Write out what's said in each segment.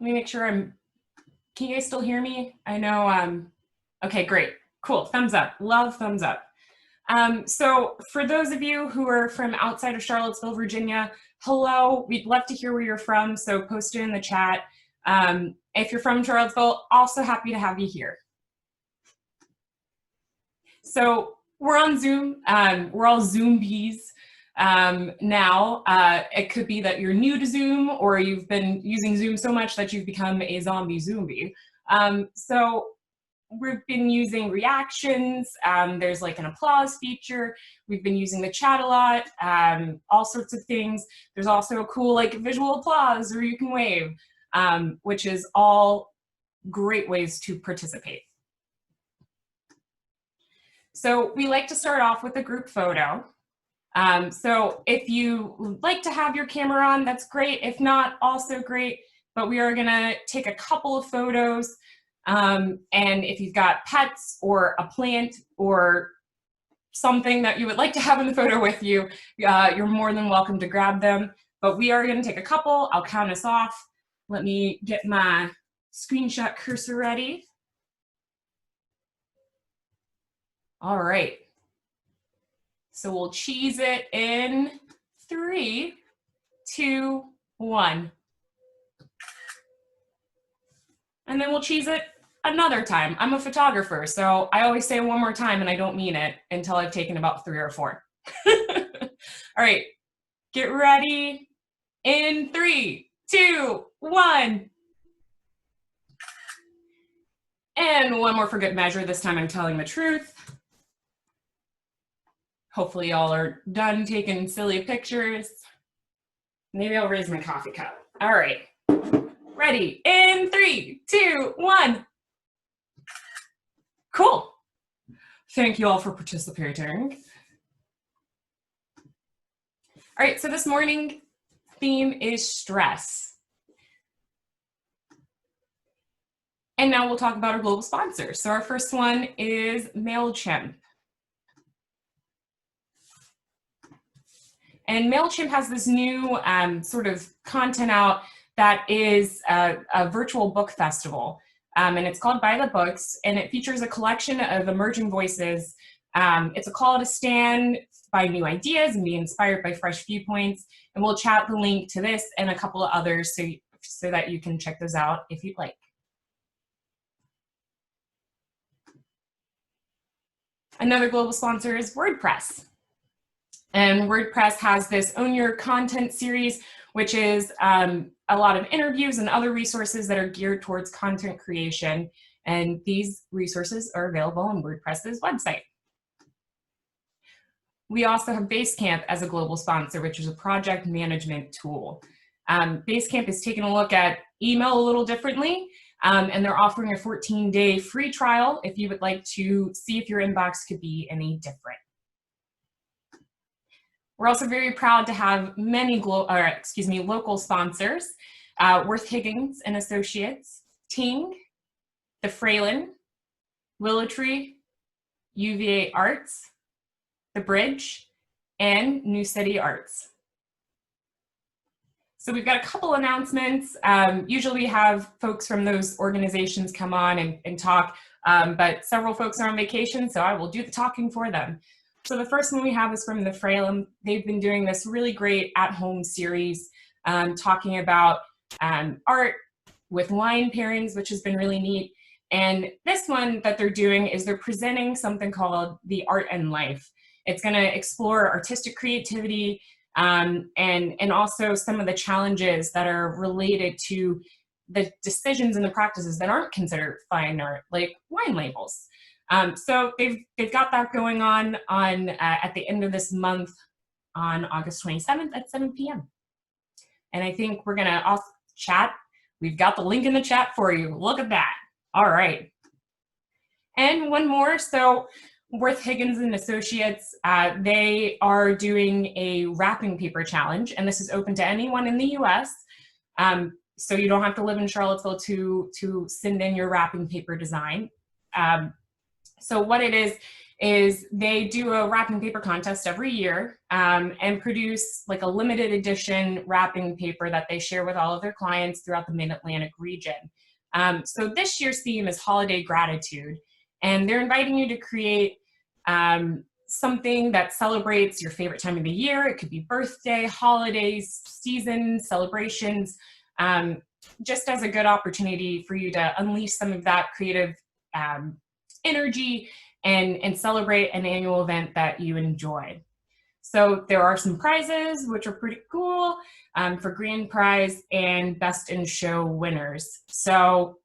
me make sure can you guys still hear me? I know, okay, great, cool, thumbs up, love thumbs up. So for those of you who are from outside of Charlottesville, Virginia, hello, we'd love to hear where you're from, so post it in the chat. If you're from Charlottesville, also happy to have you here. So we're on Zoom, we're all Zoombies now. It could be that you're new to Zoom or you've been using Zoom so much that you've become a zombie Zombie. So we've been using reactions, there's like an applause feature, we've been using the chat a lot, all sorts of things. There's also a cool like visual applause where you can wave, which is all great ways to participate. So we like to start off with a group photo. So if you like to have your camera on, that's great. If not, also great, but we are gonna take a couple of photos. And if you've got pets or a plant or something that you would like to have in the photo with you, you're more than welcome to grab them. But we are going to take a couple. I'll count us off. Let me get my screenshot cursor ready. All right. So we'll cheese it in 3, 2, 1. And then we'll cheese it another time. I'm a photographer, so I always say one more time and I don't mean it until I've taken about 3 or 4. All right, get ready in 3, 2, 1. And one more for good measure. This time I'm telling the truth. Hopefully y'all are done taking silly pictures. Maybe I'll raise my coffee cup. All right, ready in 3, 2, 1. Cool. Thank you all for participating. All right, so this morning theme is stress. And now we'll talk about our global sponsors. So our first one is MailChimp. And MailChimp has this new sort of content out that is a virtual book festival. And it's called By the Books, and it features a collection of emerging voices. It's a call to stand by new ideas and be inspired by fresh viewpoints. And we'll chat the link to this and a couple of others so that you can check those out if you'd like. Another global sponsor is WordPress. And WordPress has this Own Your Content series, which is a lot of interviews and other resources that are geared towards content creation. And these resources are available on WordPress's website. We also have Basecamp as a global sponsor, which is a project management tool. Basecamp is taking a look at email a little differently, and they're offering a 14-day free trial if you would like to see if your inbox could be any different. We're also very proud to have many local sponsors, Worth Higgins and Associates, Ting, The Fralin, Willow Tree, UVA Arts, The Bridge, and New City Arts. So we've got a couple announcements. Usually we have folks from those organizations come on and talk, but several folks are on vacation, so I will do the talking for them. So the first one we have is from the Fralin. They've been doing this really great at-home series talking about art with wine pairings, which has been really neat. And this one that they're doing is they're presenting something called The Art and Life. It's going to explore artistic creativity and also some of the challenges that are related to the decisions and the practices that aren't considered fine art, like wine labels. So they've got that going on at the end of this month on August 27th at 7 p.m. And I think we're gonna also chat. We've got the link in the chat for you. Look at that. All right. And one more. So Worth Higgins and Associates, they are doing a wrapping paper challenge, and this is open to anyone in the US. So you don't have to live in Charlottesville to send in your wrapping paper design. So what it is they do a wrapping paper contest every year and produce like a limited edition wrapping paper that they share with all of their clients throughout the Mid-Atlantic region. So this year's theme is Holiday Gratitude, and they're inviting you to create something that celebrates your favorite time of the year. It could be birthday, holidays, season, celebrations, just as a good opportunity for you to unleash some of that creative energy and celebrate an annual event that you enjoy. So there are some prizes, which are pretty cool, for grand prize and best in show winners. So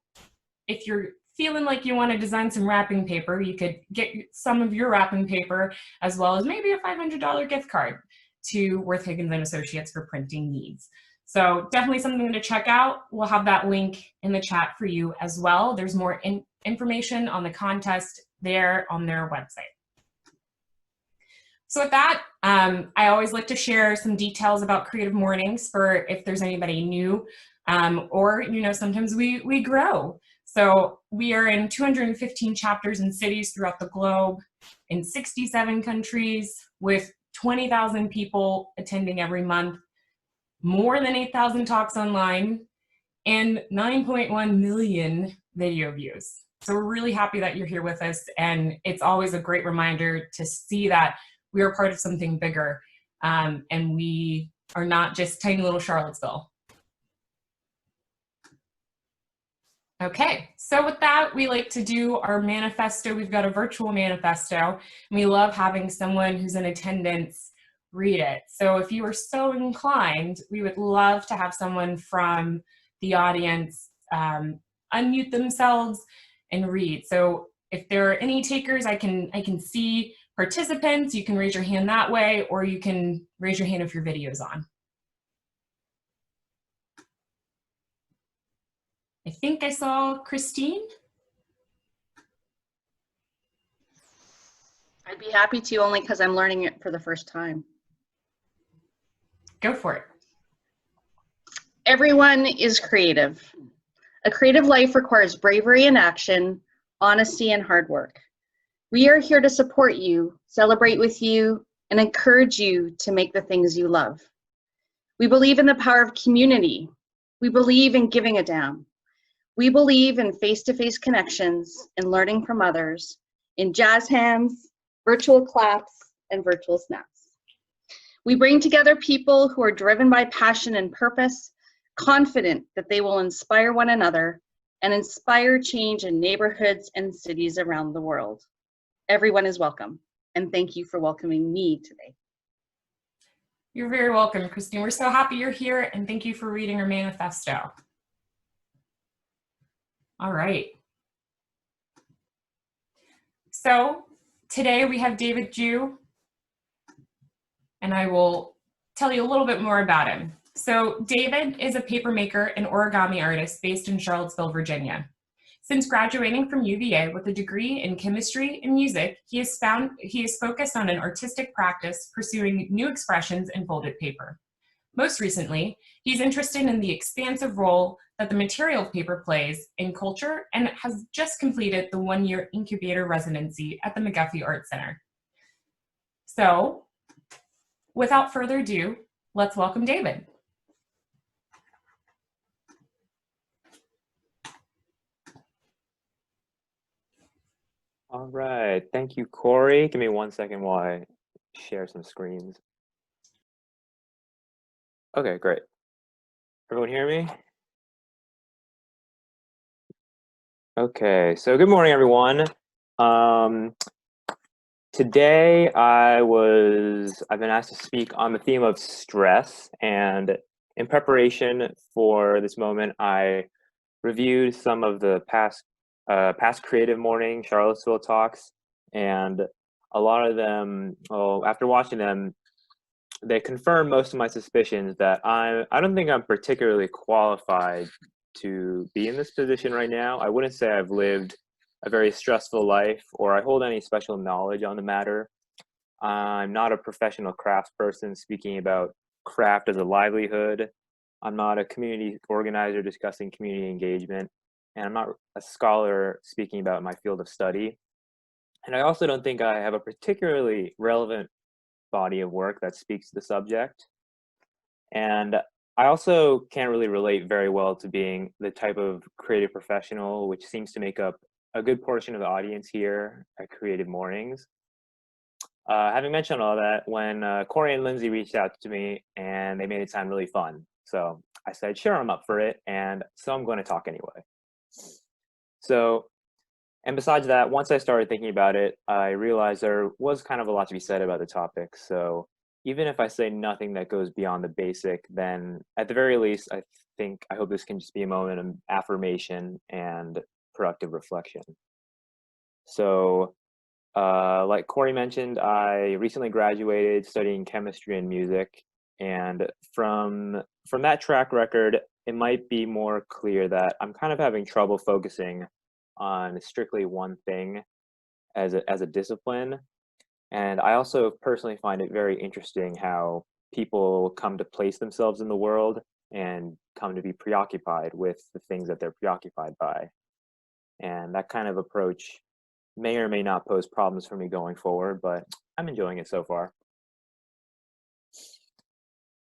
if you're feeling like you want to design some wrapping paper, you could get some of your wrapping paper as well as maybe a $500 gift card to Worth Higgins and Associates for printing needs. So definitely something to check out. We'll have that link in the chat for you as well. There's more information on the contest there on their website. So with that, I always like to share some details about Creative Mornings for if there's anybody new, or sometimes we grow. So we are in 215 chapters and cities throughout the globe, in 67 countries, with 20,000 people attending every month, more than 8,000 talks online, and 9.1 million video views. So we're really happy that you're here with us, and it's always a great reminder to see that we are part of something bigger, and we are not just tiny little Charlottesville. Okay, so with that, we like to do our manifesto. We've got a virtual manifesto, and we love having someone who's in attendance read it. So if you are so inclined, we would love to have someone from the audience unmute themselves and read. So if there are any takers, I can see participants. You can raise your hand that way, or you can raise your hand if your video is on. I think I saw Christine. I'd be happy to, only because I'm learning it for the first time. Go for it. Everyone is creative. A creative life requires bravery and action, honesty and hard work. We are here to support you, celebrate with you, and encourage you to make the things you love. We believe in the power of community. We believe in giving a damn. We believe in face-to-face connections and learning from others, in jazz hands, virtual claps, and virtual snaps. We bring together people who are driven by passion and purpose, confident that they will inspire one another and inspire change in neighborhoods and cities around the world. Everyone is welcome, and thank you for welcoming me today. You're very welcome, Christine. We're so happy you're here, and thank you for reading our manifesto. All right. So today we have David Jew, and I will tell you a little bit more about him. So David is a paper maker and origami artist based in Charlottesville, Virginia. Since graduating from UVA with a degree in chemistry and music, he is focused on an artistic practice pursuing new expressions in folded paper. Most recently, he's interested in the expansive role that the material of paper plays in culture and has just completed the one-year incubator residency at the McGuffey Art Center. So, without further ado, let's welcome David. All right, thank you, Corey. Give me 1 second while I share some screens. Okay, great. Everyone hear me? Okay, so good morning, everyone. Today I've been asked to speak on the theme of stress, and in preparation for this moment, I reviewed some of the past Creative Morning Charlottesville talks, and a lot of them, after watching them, they confirmed most of my suspicions that I don't think I'm particularly qualified to be in this position right now. I wouldn't say I've lived a very stressful life or I hold any special knowledge on the matter. I'm not a professional craftsperson speaking about craft as a livelihood. I'm not a community organizer discussing community engagement, and I'm not a scholar speaking about my field of study. And I also don't think I have a particularly relevant body of work that speaks to the subject. And I also can't really relate very well to being the type of creative professional which seems to make up a good portion of the audience here at Creative Mornings. Having mentioned all that, when Corey and Lindsay reached out to me and they made it sound really fun. So I said, sure, I'm up for it. And so I'm going to talk anyway. So, and besides that, once I started thinking about it, I realized there was kind of a lot to be said about the topic. So even if I say nothing that goes beyond the basic, then at the very least, I hope this can just be a moment of affirmation and productive reflection. So like Corey mentioned, I recently graduated studying chemistry and music. And from that track record, it might be more clear that I'm kind of having trouble focusing on strictly one thing as a discipline. And I also personally find it very interesting how people come to place themselves in the world and come to be preoccupied with the things that they're preoccupied by. And that kind of approach may or may not pose problems for me going forward, but I'm enjoying it so far.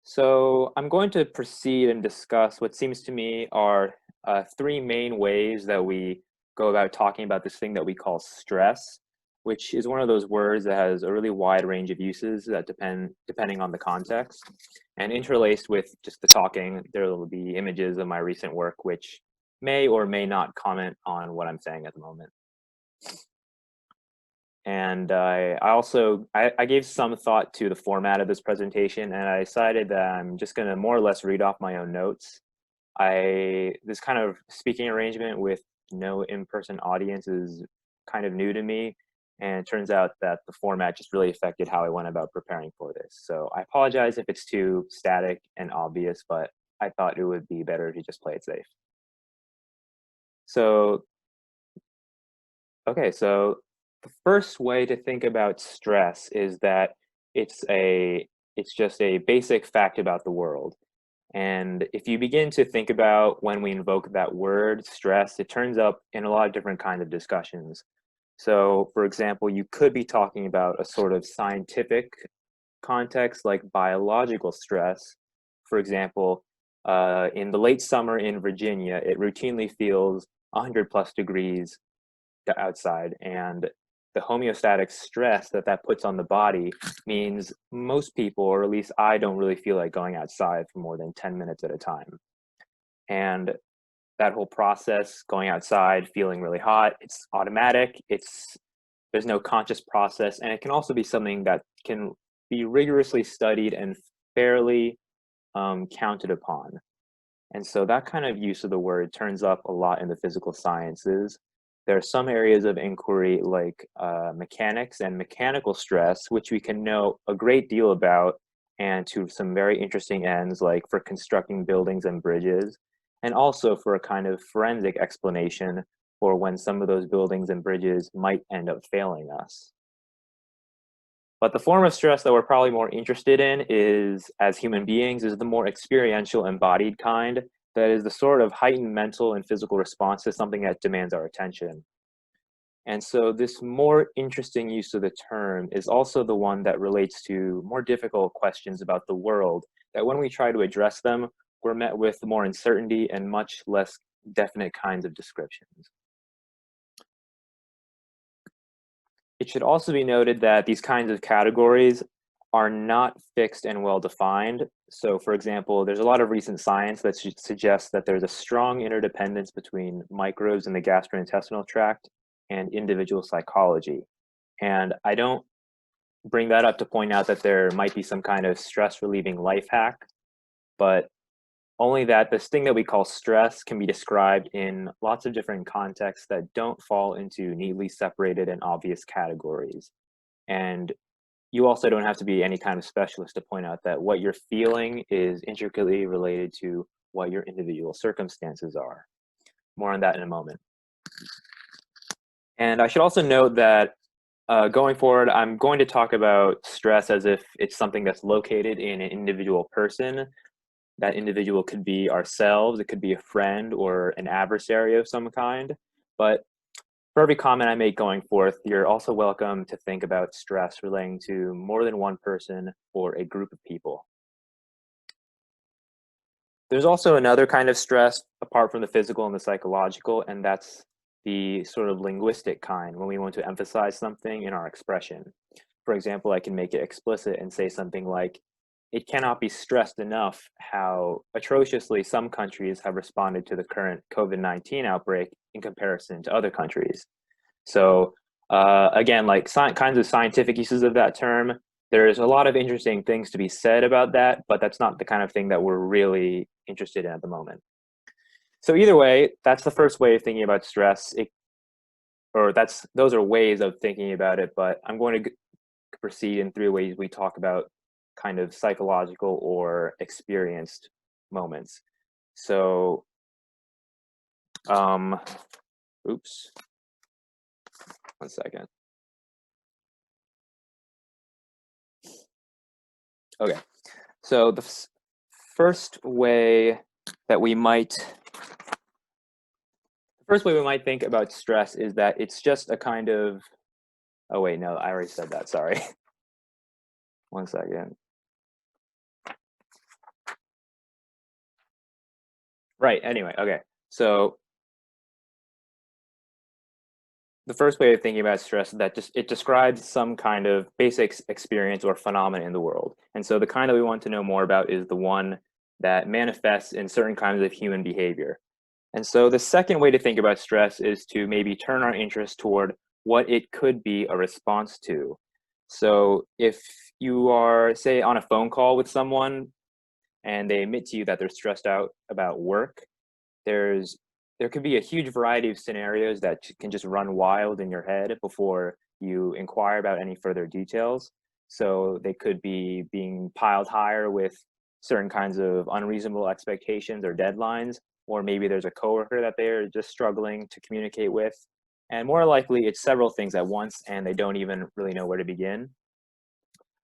So I'm going to proceed and discuss what seems to me are three main ways that we go about talking about this thing that we call stress, which is one of those words that has a really wide range of uses that depending on the context. And interlaced with just the talking, there will be images of my recent work, which may or may not comment on what I'm saying at the moment. And I gave some thought to the format of this presentation, and I decided that I'm just going to more or less read off my own notes. This kind of speaking arrangement with no in-person audience is kind of new to me, and it turns out that the format just really affected how I went about preparing for this. So I apologize if it's too static and obvious, but I thought it would be better to just play it safe. So, okay, so the first way to think about stress is that it's just a basic fact about the world. And if you begin to think about when we invoke that word stress, it turns up in a lot of different kinds of discussions. So, for example, you could be talking about a sort of scientific context like biological stress. For example, in the late summer in Virginia, it routinely feels 100 plus degrees outside, and the homeostatic stress that puts on the body means most people, or at least I, don't really feel like going outside for more than 10 minutes at a time. And that whole process, going outside, feeling really hot, it's automatic, there's no conscious process, and it can also be something that can be rigorously studied and fairly counted upon. And so that kind of use of the word turns up a lot in the physical sciences. There are some areas of inquiry like mechanics and mechanical stress, which we can know a great deal about, and to some very interesting ends, like for constructing buildings and bridges, and also for a kind of forensic explanation for when some of those buildings and bridges might end up failing us. But the form of stress that we're probably more interested in is, as human beings, is the more experiential embodied kind, that is the sort of heightened mental and physical response to something that demands our attention. And so this more interesting use of the term is also the one that relates to more difficult questions about the world, that when we try to address them, we're met with more uncertainty and much less definite kinds of descriptions. It should also be noted that these kinds of categories are not fixed and well-defined. So for example, there's a lot of recent science that suggests that there's a strong interdependence between microbes in the gastrointestinal tract and individual psychology. And I don't bring that up to point out that there might be some kind of stress-relieving life hack, but only that this thing that we call stress can be described in lots of different contexts that don't fall into neatly separated and obvious categories. And you also don't have to be any kind of specialist to point out that what you're feeling is intricately related to what your individual circumstances are. More on that in a moment. And I should also note that going forward, I'm going to talk about stress as if it's something that's located in an individual person. That individual could be ourselves, it could be a friend or an adversary of some kind. But For every comment I make going forth, you're also welcome to think about stress relating to more than one person or a group of people. There's also another kind of stress apart from the physical and the psychological, and that's the sort of linguistic kind, when we want to emphasize something in our expression. For example, I can make it explicit and say something like, it cannot be stressed enough how atrociously some countries have responded to the current COVID-19 outbreak in comparison to other countries. So again, like kinds of scientific uses of that term, there's a lot of interesting things to be said about that, but that's not the kind of thing that we're really interested in at the moment. So either way, that's the first way of thinking about stress, those are ways of thinking about it, but I'm going to proceed in three ways we talk about kind of psychological or experienced moments. So, oops, one second. Okay, so the first way we might think about stress is that it's just a kind of, oh wait, no, I already said that, sorry. One second. Right, anyway, okay. So the first way of thinking about stress is that it describes some kind of basic experience or phenomenon in the world. And so the kind that we want to know more about is the one that manifests in certain kinds of human behavior. And so the second way to think about stress is to maybe turn our interest toward what it could be a response to. So if you are, say, on a phone call with someone and they admit to you that they're stressed out about work, there could be a huge variety of scenarios that can just run wild in your head before you inquire about any further details. So they could be being piled higher with certain kinds of unreasonable expectations or deadlines, or maybe there's a coworker that they're just struggling to communicate with. And more likely, it's several things at once, and they don't even really know where to begin.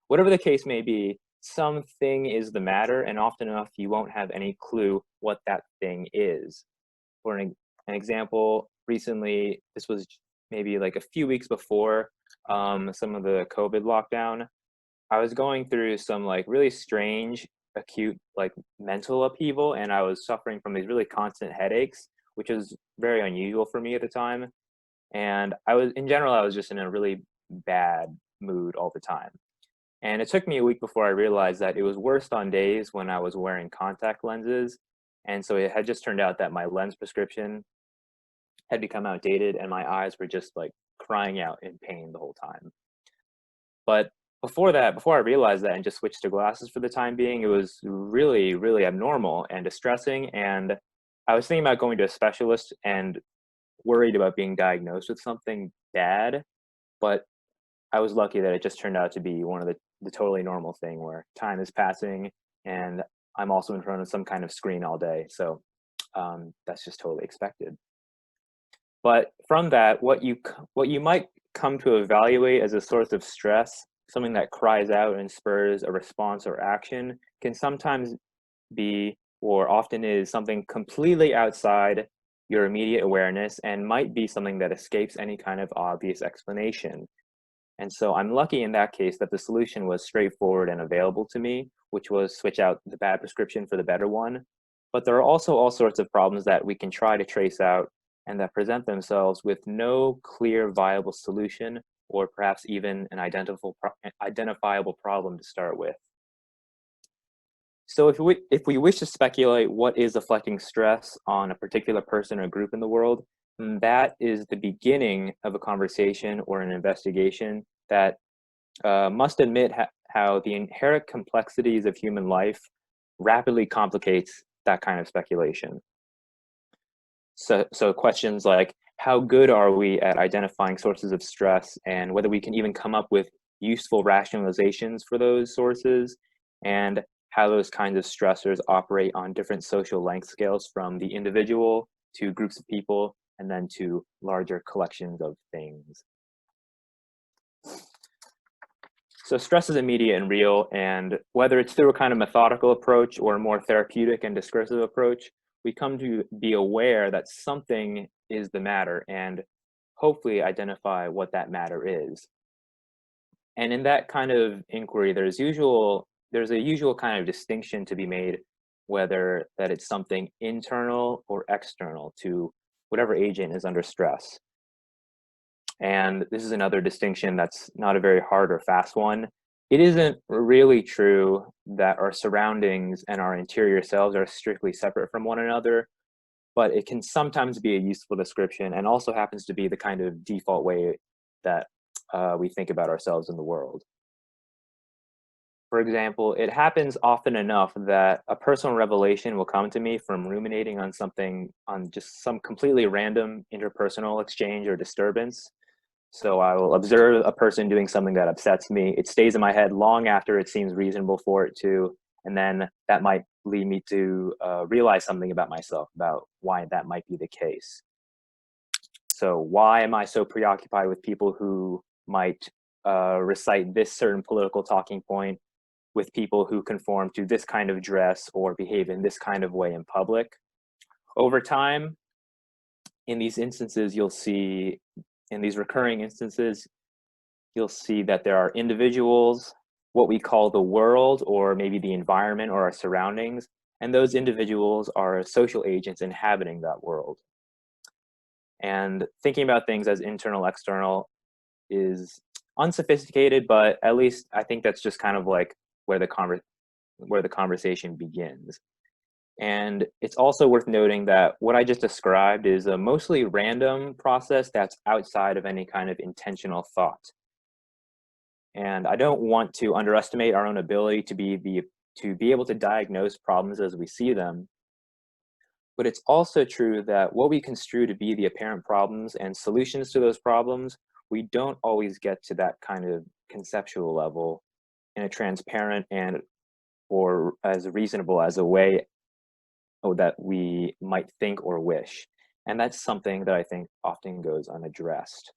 Whatever the case may be, something is the matter, and often enough, you won't have any clue what that thing is. For an example, recently, this was maybe like a few weeks before some of the COVID lockdown, I was going through some like really strange, acute like mental upheaval, and I was suffering from these really constant headaches, which was very unusual for me at the time. And in general, I was just in a really bad mood all the time. And it took me a week before I realized that it was worst on days when I was wearing contact lenses. And so it had just turned out that my lens prescription had become outdated and my eyes were just like crying out in pain the whole time. But before I realized that and just switched to glasses for the time being, it was really, really abnormal and distressing. And I was thinking about going to a specialist and worried about being diagnosed with something bad. But I was lucky that it just turned out to be one of the totally normal thing where time is passing and I'm also in front of some kind of screen all day. So that's just totally expected. But from that, what you might come to evaluate as a source of stress, something that cries out and spurs a response or action, can sometimes be, or often is, something completely outside your immediate awareness and might be something that escapes any kind of obvious explanation. And so I'm lucky in that case that the solution was straightforward and available to me, which was switch out the bad prescription for the better one. But there are also all sorts of problems that we can try to trace out and that present themselves with no clear viable solution, or perhaps even an identifiable problem to start with. So if we wish to speculate what is affecting stress on a particular person or group in the world, that is the beginning of a conversation or an investigation that must admit how the inherent complexities of human life rapidly complicates that kind of speculation. So questions like, how good are we at identifying sources of stress, and whether we can even come up with useful rationalizations for those sources, and how those kinds of stressors operate on different social length scales from the individual to groups of people and then to larger collections of things. So stress is immediate and real, and whether it's through a kind of methodical approach or a more therapeutic and discursive approach, we come to be aware that something is the matter, and hopefully identify what that matter is. And in that kind of inquiry, there's a usual kind of distinction to be made, whether that it's something internal or external to whatever agent is under stress. And this is another distinction that's not a very hard or fast one. It isn't really true that our surroundings and our interior selves are strictly separate from one another, but it can sometimes be a useful description and also happens to be the kind of default way that we think about ourselves in the world. For example, it happens often enough that a personal revelation will come to me from ruminating on something, on just some completely random interpersonal exchange or disturbance. So I will observe a person doing something that upsets me. It stays in my head long after it seems reasonable for it to, and then that might lead me to realize something about myself, about why that might be the case. So why am I so preoccupied with people who might recite this certain political talking point, with people who conform to this kind of dress or behave in this kind of way in public? Over time, in these instances, you'll see, in these recurring instances, you'll see that there are individuals, what we call the world, or maybe the environment or our surroundings, and those individuals are social agents inhabiting that world. And thinking about things as internal, external is unsophisticated, but at least I think that's just kind of like where the conversation begins. And it's also worth noting that what I just described is a mostly random process that's outside of any kind of intentional thought. And I don't want to underestimate our own ability to be able to diagnose problems as we see them. But it's also true that what we construe to be the apparent problems and solutions to those problems, we don't always get to that kind of conceptual level in a transparent and or as reasonable as a way that we might think or wish. And that's something that I think often goes unaddressed.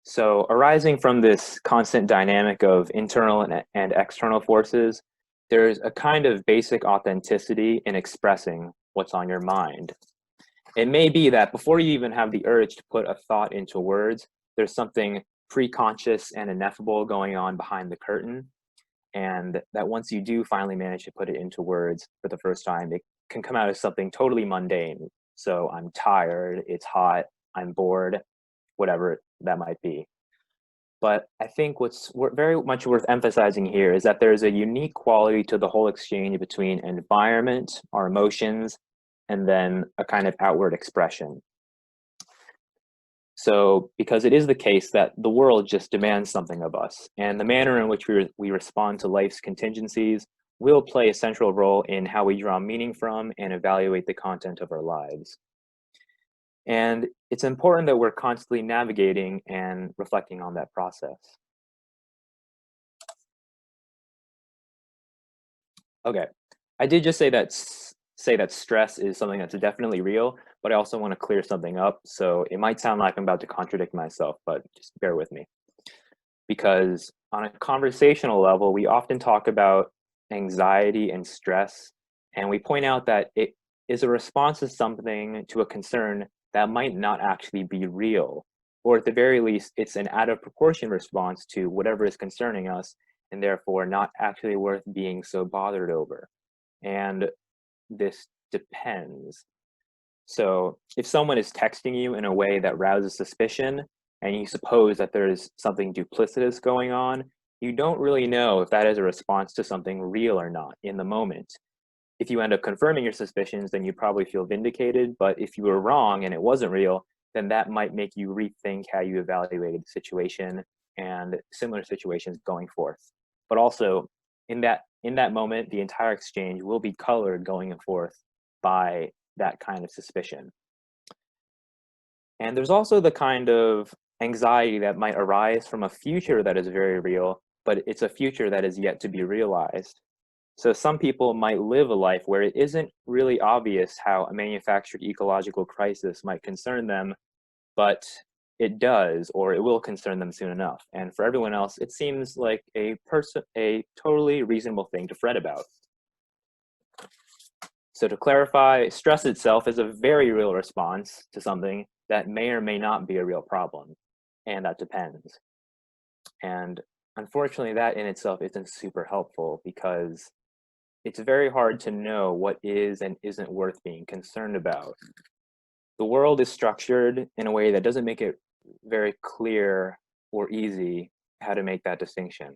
So arising from this constant dynamic of internal and external forces, there's a kind of basic authenticity in expressing what's on your mind. It may be that before you even have the urge to put a thought into words, there's something pre-conscious and ineffable going on behind the curtain. And that once you do finally manage to put it into words for the first time, it can come out as something totally mundane. So I'm tired, it's hot, I'm bored, whatever that might be. But I think what's very much worth emphasizing here is that there's a unique quality to the whole exchange between environment, our emotions, and then a kind of outward expression. So, because it is the case that the world just demands something of us, and the manner in which we respond to life's contingencies will play a central role in how we draw meaning from and evaluate the content of our lives. And it's important that we're constantly navigating and reflecting on that process. Okay, I did just say that stress is something that's definitely real, but I also want to clear something up. So it might sound like I'm about to contradict myself, but just bear with me. Because on a conversational level, we often talk about anxiety and stress, and we point out that it is a response to something, to a concern that might not actually be real, or at the very least, it's an out of proportion response to whatever is concerning us, and therefore not actually worth being so bothered over. And this depends. So if someone is texting you in a way that rouses suspicion, and you suppose that there's something duplicitous going on, you don't really know if that is a response to something real or not in the moment. If you end up confirming your suspicions, then you probably feel vindicated, but if you were wrong and it wasn't real, then that might make you rethink how you evaluated the situation and similar situations going forth. But also, in that moment, the entire exchange will be colored going forth by that kind of suspicion. And there's also the kind of anxiety that might arise from a future that is very real, but it's a future that is yet to be realized. So some people might live a life where it isn't really obvious how a manufactured ecological crisis might concern them, but it does, or it will concern them soon enough. And for everyone else, it seems like a totally reasonable thing to fret about. So to clarify, stress itself is a very real response to something that may or may not be a real problem, and that depends. And unfortunately, that in itself isn't super helpful because it's very hard to know what is and isn't worth being concerned about. The world is structured in a way that doesn't make it very clear or easy how to make that distinction.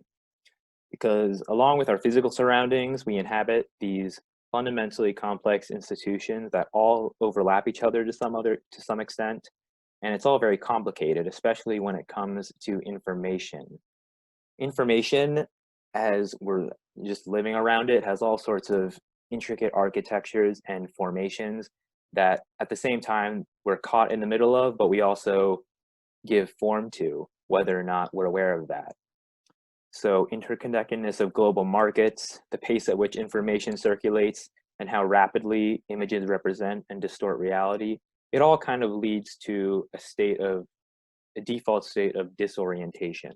Because along with our physical surroundings, we inhabit these fundamentally complex institutions that all overlap each other to some extent, and it's all very complicated, especially when it comes to information. Information, as we're just living around it, has all sorts of intricate architectures and formations that at the same time we're caught in the middle of, but we also give form to, whether or not we're aware of that. So interconnectedness of global markets, the pace at which information circulates, and how rapidly images represent and distort reality, it all kind of leads to a default state of disorientation.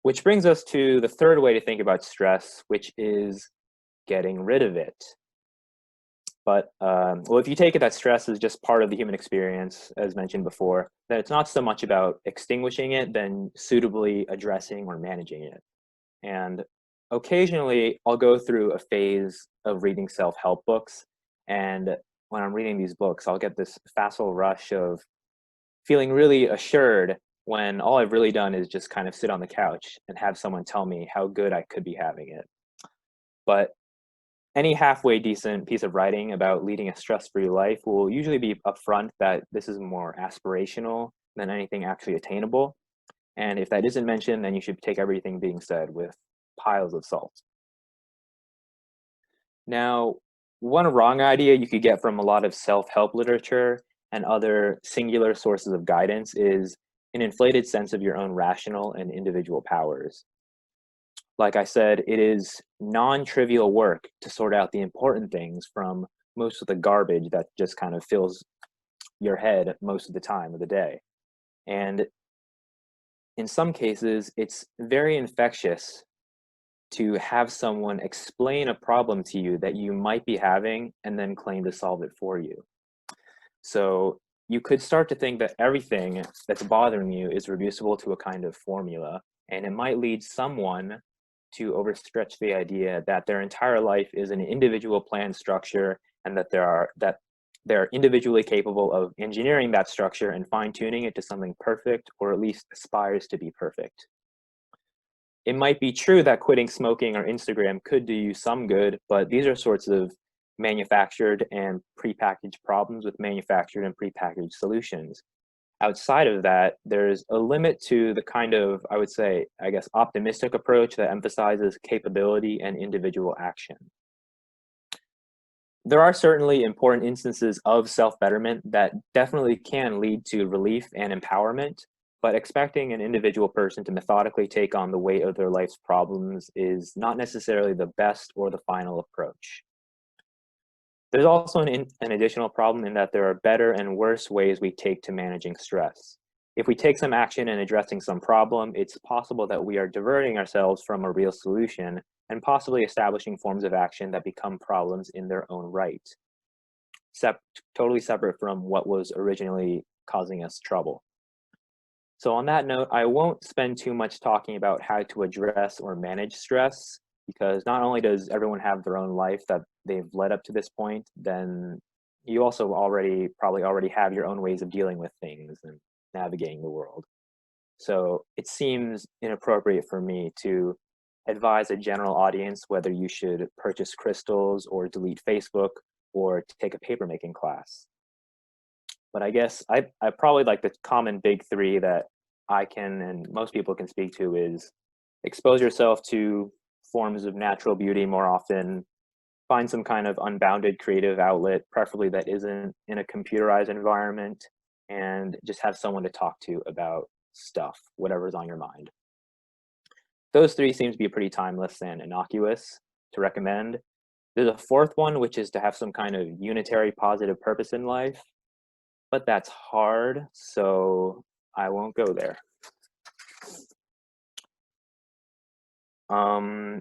Which brings us to the third way to think about stress, which is getting rid of it. But, well, if you take it that stress is just part of the human experience, as mentioned before, then it's not so much about extinguishing it, than suitably addressing or managing it. And occasionally, I'll go through a phase of reading self-help books. And when I'm reading these books, I'll get this facile rush of feeling really assured when all I've really done is just kind of sit on the couch and have someone tell me how good I could be having it. But any halfway decent piece of writing about leading a stress-free life will usually be upfront that this is more aspirational than anything actually attainable. And if that isn't mentioned, then you should take everything being said with piles of salt. Now, one wrong idea you could get from a lot of self-help literature and other singular sources of guidance is an inflated sense of your own rational and individual powers. Like I said, it is non-trivial work to sort out the important things from most of the garbage that just kind of fills your head most of the time of the day. And in some cases, it's very infectious to have someone explain a problem to you that you might be having and then claim to solve it for you. So you could start to think that everything that's bothering you is reducible to a kind of formula, and it might lead someone to overstretch the idea that their entire life is an individual plan structure and that they're individually capable of engineering that structure and fine-tuning it to something perfect, or at least aspires to be perfect. It might be true that quitting smoking or Instagram could do you some good, but these are sorts of manufactured and prepackaged problems with manufactured and prepackaged solutions. Outside of that, there's a limit to the kind of, I would say, I guess, optimistic approach that emphasizes capability and individual action. There are certainly important instances of self-betterment that definitely can lead to relief and empowerment, but expecting an individual person to methodically take on the weight of their life's problems is not necessarily the best or the final approach. There's also an additional problem in that there are better and worse ways we take to managing stress. If we take some action in addressing some problem, it's possible that we are diverting ourselves from a real solution and possibly establishing forms of action that become problems in their own right, totally separate from what was originally causing us trouble. So on that note, I won't spend too much talking about how to address or manage stress, because not only does everyone have their own life that they've led up to this point, then you also probably already have your own ways of dealing with things and navigating the world. So it seems inappropriate for me to advise a general audience whether you should purchase crystals or delete Facebook or take a papermaking class. But I guess I probably like the common big three that I can and most people can speak to is expose yourself to forms of natural beauty more often, find some kind of unbounded creative outlet, preferably that isn't in a computerized environment, and just have someone to talk to about stuff, whatever's on your mind. Those three seem to be pretty timeless and innocuous to recommend. There's a fourth one, which is to have some kind of unitary positive purpose in life, but that's hard, so I won't go there.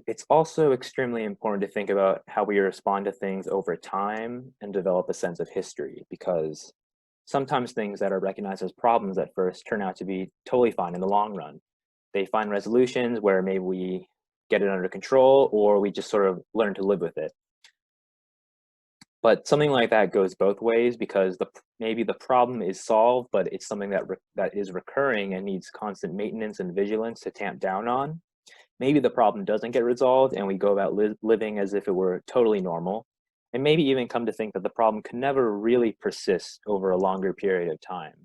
It's also extremely important to think about how we respond to things over time and develop a sense of history, because sometimes things that are recognized as problems at first turn out to be totally fine in the long run. They find resolutions where maybe we get it under control, or we just sort of learn to live with it. But something like that goes both ways, because maybe the problem is solved, but it's something that is recurring and needs constant maintenance and vigilance to tamp down on. Maybe the problem doesn't get resolved and we go about living as if it were totally normal, and maybe even come to think that the problem can never really persist over a longer period of time.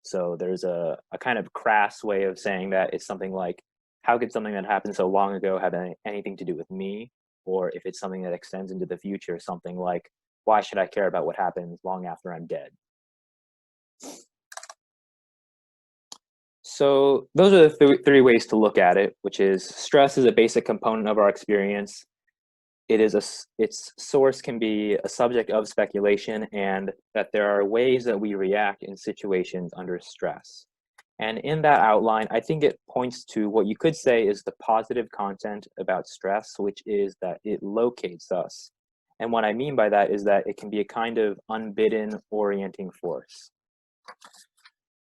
So there's a kind of crass way of saying that it's something like, how could something that happened so long ago have anything to do with me? Or if it's something that extends into the future, something like, why should I care about what happens long after I'm dead? So those are the three ways to look at it, which is stress is a basic component of our experience. Its source can be a subject of speculation, and that there are ways that we react in situations under stress. And in that outline, I think it points to what you could say is the positive content about stress, which is that it locates us. And what I mean by that is that it can be a kind of unbidden orienting force.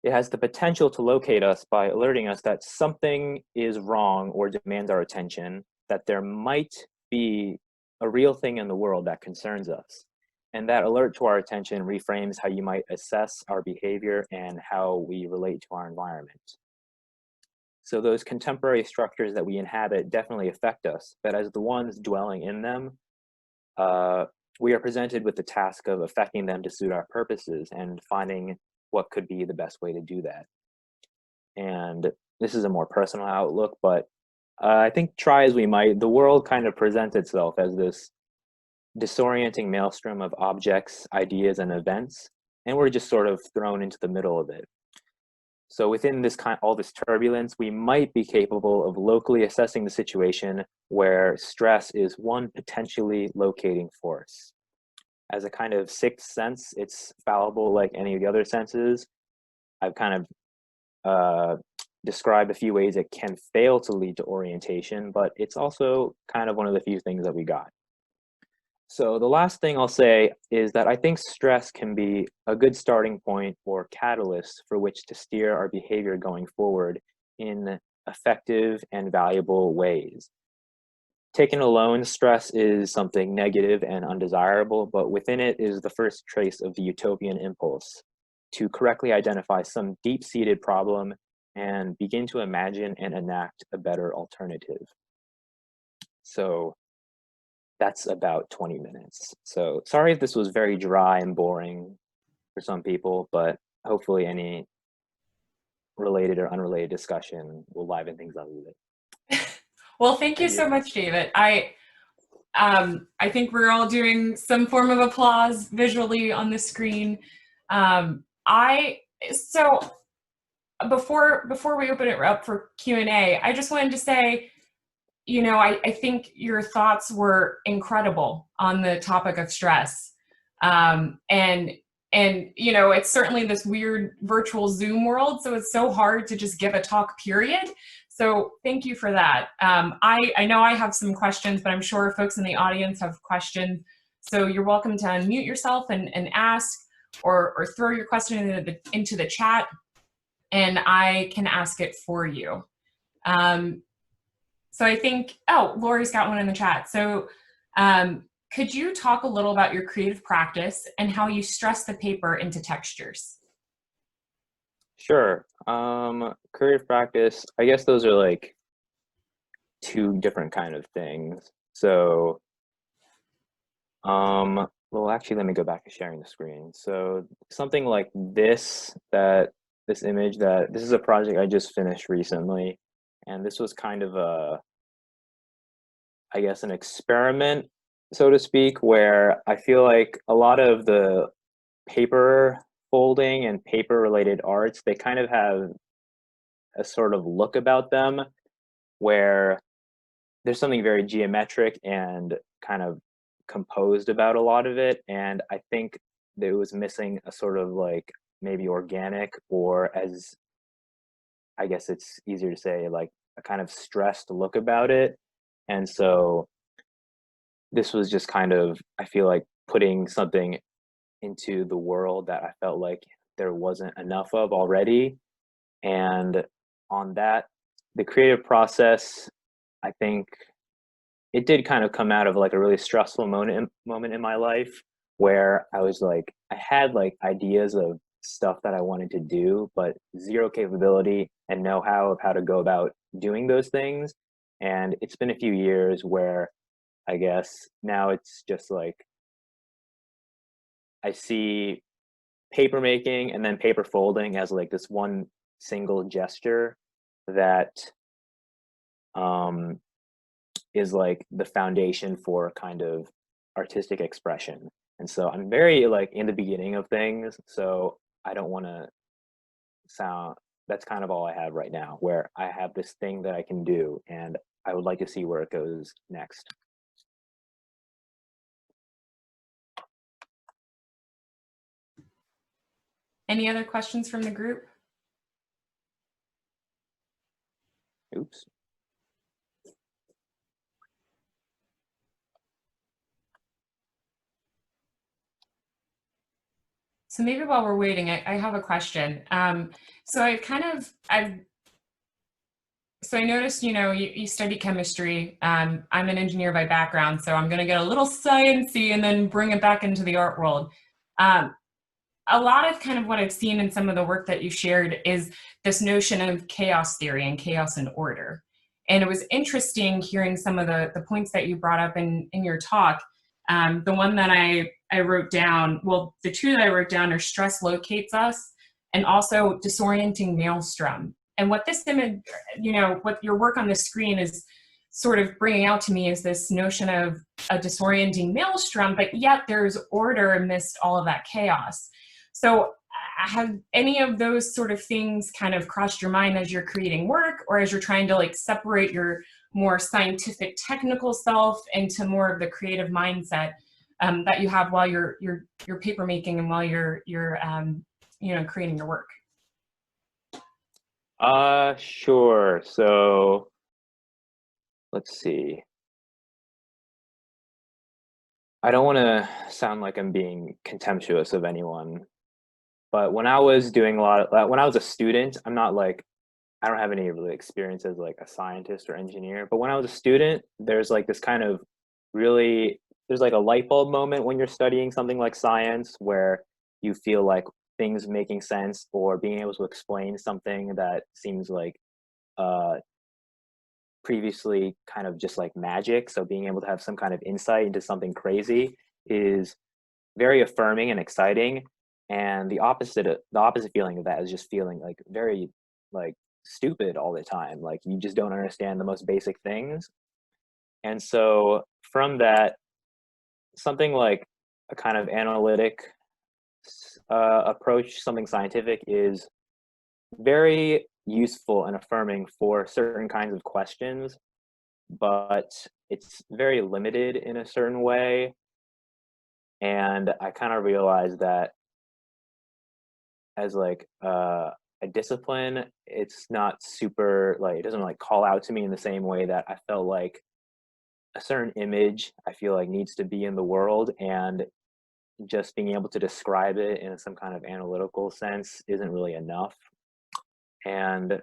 It has the potential to locate us by alerting us that something is wrong or demands our attention, that there might be a real thing in the world that concerns us. And that alert to our attention reframes how you might assess our behavior and how we relate to our environment. So those contemporary structures that we inhabit definitely affect us, but as the ones dwelling in them, we are presented with the task of affecting them to suit our purposes and finding what could be the best way to do that. And this is a more personal outlook, but I think try as we might, the world kind of presents itself as this disorienting maelstrom of objects, ideas, and events, and we're just sort of thrown into the middle of it. So within all this turbulence, we might be capable of locally assessing the situation where stress is one potentially locating force. As a kind of sixth sense, it's fallible like any of the other senses. I've kind of described a few ways it can fail to lead to orientation, but it's also kind of one of the few things that we got. So the last thing I'll say is that I think stress can be a good starting point or catalyst for which to steer our behavior going forward in effective and valuable ways. Taken alone, stress is something negative and undesirable, but within it is the first trace of the utopian impulse to correctly identify some deep-seated problem and begin to imagine and enact a better alternative. So that's about 20 minutes. So sorry if this was very dry and boring for some people, but hopefully any related or unrelated discussion will liven things up a little bit. Well, thank you so much, David. I think we're all doing some form of applause visually on the screen. So before we open it up for Q&A, I just wanted to say, you know, I think your thoughts were incredible on the topic of stress. And you know, it's certainly this weird virtual Zoom world, so it's so hard to just give a talk, period. So thank you for that. I know I have some questions, but I'm sure folks in the audience have questions. So you're welcome to unmute yourself and ask, or throw your question into the chat, and I can ask it for you. So I think, oh, Lori's got one in the chat. So could you talk a little about your creative practice and how you stress the paper into textures? Sure. Creative practice, I guess those are like two different kind of things. So, well, actually, let me go back to sharing the screen. So something like this image, this is a project I just finished recently. And this was kind of I guess, an experiment, so to speak, where I feel like a lot of the paper folding and paper related arts, they kind of have a sort of look about them where there's something very geometric and kind of composed about a lot of it. And I think that it was missing a sort of like maybe organic, or as I guess it's easier to say, like a kind of stressed look about it. And so this was just kind of, I feel like, putting something into the world that I felt like there wasn't enough of already. And on that, the creative process, I think it did kind of come out of like a really stressful moment in my life where I was like, I had like ideas of stuff that I wanted to do, but zero capability and know-how of how to go about doing those things. And it's been a few years where I guess now it's just like I see paper making and then paper folding as like this one single gesture that um, is like the foundation for kind of artistic expression. And so I'm very like in the beginning of things, so I don't want to sound, that's kind of all I have right now, where I have this thing that I can do and I would like to see where it goes next. Any other questions from the group? Oops. So maybe while we're waiting, I have a question. So I noticed, you study chemistry. I'm an engineer by background, so I'm going to get a little sciencey and then bring it back into the art world. A lot of kind of what I've seen in some of the work that you shared is this notion of chaos theory and chaos and order. And it was interesting hearing some of the points that you brought up in your talk. The one that I wrote down, well, the two that I wrote down are stress locates us and also disorienting maelstrom. And what this image, what your work on the screen is sort of bringing out to me is this notion of a disorienting maelstrom, but yet there's order amidst all of that chaos. So have any of those sort of things kind of crossed your mind as you're creating work, or as you're trying to like separate your more scientific technical self into more of the creative mindset that you have while you're paper making and while you're creating your work? Sure. So let's see. I don't want to sound like I'm being contemptuous of anyone, but when I was doing when I was a student, I'm not like, I don't have any really experience as like a scientist or engineer, but when I was a student, there's like this kind of there's like a light bulb moment when you're studying something like science where you feel like things making sense or being able to explain something that seems like previously kind of just like magic. So being able to have some kind of insight into something crazy is very affirming and exciting. And the opposite feeling of that is just feeling like very like stupid all the time. Like you just don't understand the most basic things. And so from that, something like a kind of analytic approach, something scientific, is very useful and affirming for certain kinds of questions, but it's very limited in a certain way. And I kind of realized that as like a discipline, it's not super, like, it doesn't like call out to me in the same way that I felt like a certain image I feel like needs to be in the world, and just being able to describe it in some kind of analytical sense isn't really enough. And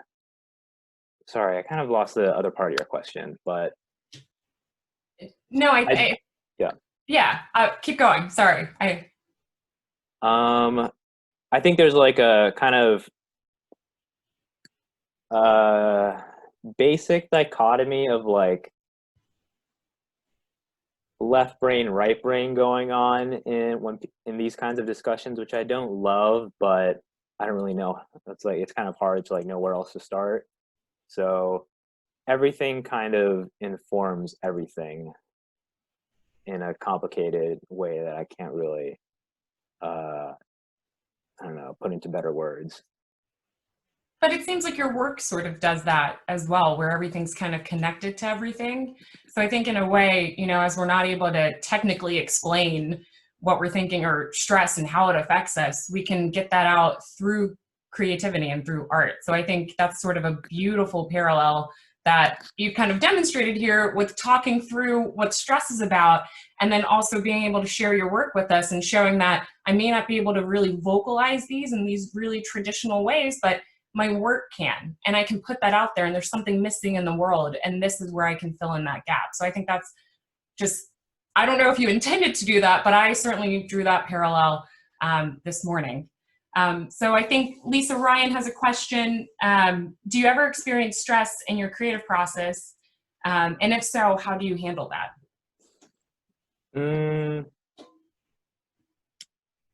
sorry, I kind of lost the other part of your question, but no, yeah, keep going. Sorry. I think there's like a kind of basic dichotomy of like left brain, right brain going on in these kinds of discussions, which I don't love, but I don't really know. That's like, it's kind of hard to like know where else to start. So everything kind of informs everything in a complicated way that I can't really, I don't know, put into better words. But it seems like your work sort of does that as well, where everything's kind of connected to everything. So I think in a way, as we're not able to technically explain what we're thinking or stress and how it affects us, we can get that out through creativity and through art. So I think that's sort of a beautiful parallel that you've kind of demonstrated here with talking through what stress is about, and then also being able to share your work with us and showing that I may not be able to really vocalize these in these really traditional ways, but my work can, and I can put that out there, and there's something missing in the world, and this is where I can fill in that gap. So I think that's just, I don't know if you intended to do that, but I certainly drew that parallel this morning. So I think Lisa Ryan has a question. Do you ever experience stress in your creative process? And if so, how do you handle that?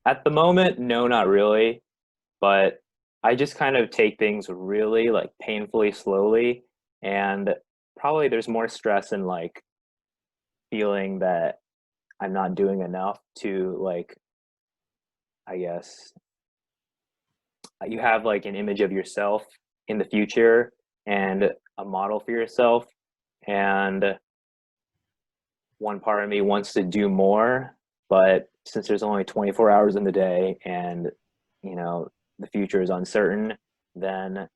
At the moment, no, not really. But I just kind of take things really like painfully slowly. And probably there's more stress in like feeling that I'm not doing enough to like, I guess, you have like an image of yourself in the future and a model for yourself, and one part of me wants to do more, but since there's only 24 hours in the day and you know the future is uncertain, then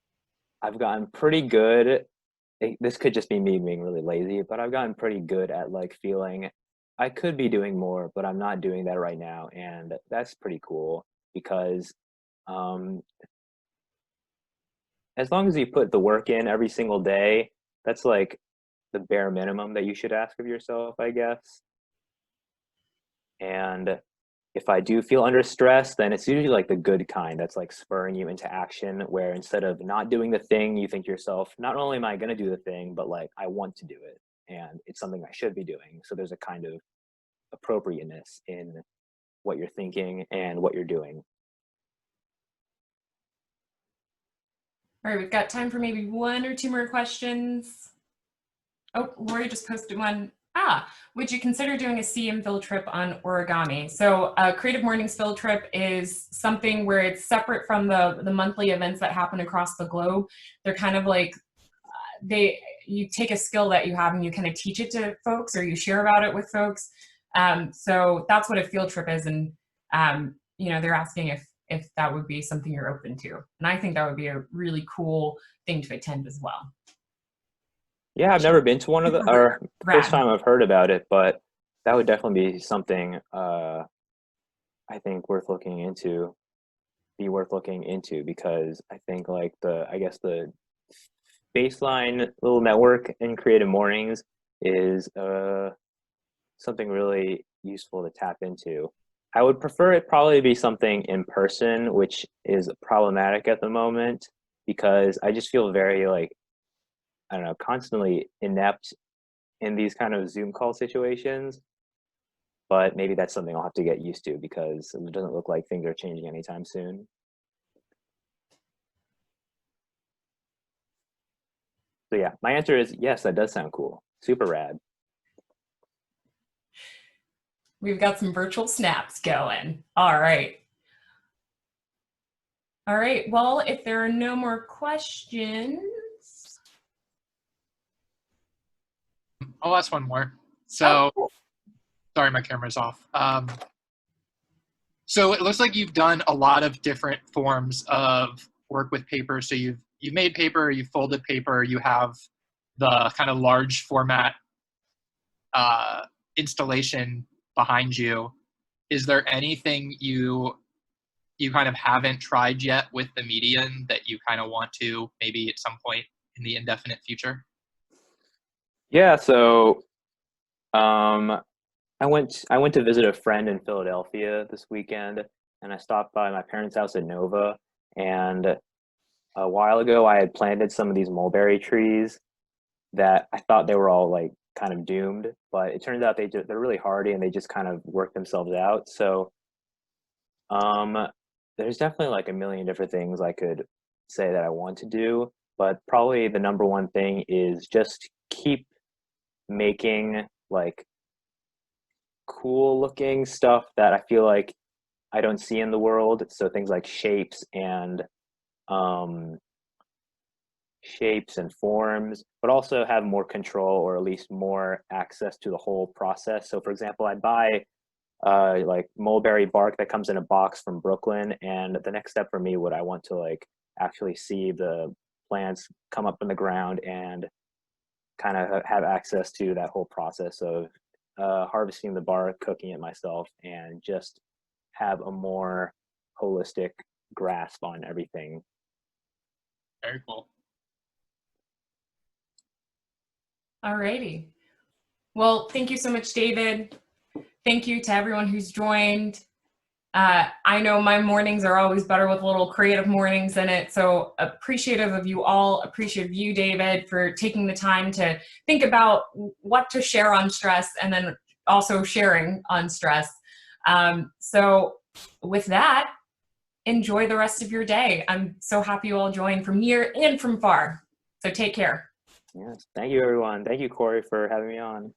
I've gotten pretty good. This could just be me being really lazy, but I've gotten pretty good at like feeling I could be doing more, but I'm not doing that right now, and that's pretty cool because um, as long as you put the work in every single day, that's like the bare minimum that you should ask of yourself, I guess. And if I do feel under stress, then it's usually like the good kind that's like spurring you into action, where instead of not doing the thing, you think to yourself, not only am I going to do the thing, but like I want to do it and it's something I should be doing. So there's a kind of appropriateness in what you're thinking and what you're doing. All right, we've got time for maybe one or two more questions. Oh, Lori just posted one. Would you consider doing a CM field trip on origami? So Creative Mornings field trip is something where it's separate from the monthly events that happen across the globe. They're kind of like, you take a skill that you have and you kind of teach it to folks, or you share about it with folks. So that's what a field trip is. And, they're asking if that would be something you're open to. And I think that would be a really cool thing to attend as well. Yeah, I've never been to one of the, or first time I've heard about it, but that would definitely be something I think worth looking into, because I think like the baseline little network in Creative Mornings is something really useful to tap into. I would prefer it probably be something in person, which is problematic at the moment because I just feel very like, I don't know, constantly inept in these kind of Zoom call situations. But maybe that's something I'll have to get used to because it doesn't look like things are changing anytime soon. So yeah, my answer is yes, that does sound cool. Super rad. We've got some virtual snaps going. All right. All right, well, if there are no more questions. I'll ask one more. So, cool. Sorry, my camera's off. So it looks like you've done a lot of different forms of work with paper. So you've made paper, you've folded paper, you have the kind of large format installation behind you. Is there anything you kind of haven't tried yet with the medium that you kind of want to maybe at some point in the indefinite future? Yeah, so I went to visit a friend in Philadelphia this weekend, and I stopped by my parents' house at Nova. And a while ago, I had planted some of these mulberry trees that I thought they were all like kind of doomed, but it turns out they're really hardy and they just kind of work themselves out. So there's definitely like a million different things I could say that I want to do, but probably the number one thing is just keep making like cool looking stuff that I feel like I don't see in the world. So things like shapes and forms, but also have more control or at least more access to the whole process. So for example, I'd buy like mulberry bark that comes in a box from Brooklyn, and the next step for me would I want to like actually see the plants come up from the ground and kind of have access to that whole process of harvesting the bark, cooking it myself, and just have a more holistic grasp on everything. Very cool. Alrighty. Well, thank you so much, David. Thank you to everyone who's joined. I know my mornings are always better with a little creative mornings in it, so appreciative of you all, appreciative of you, David, for taking the time to think about what to share on stress and then also sharing on stress. So with that, enjoy the rest of your day. I'm so happy you all joined from near and from far. So take care. Yes, thank you, everyone. Thank you, Corey, for having me on.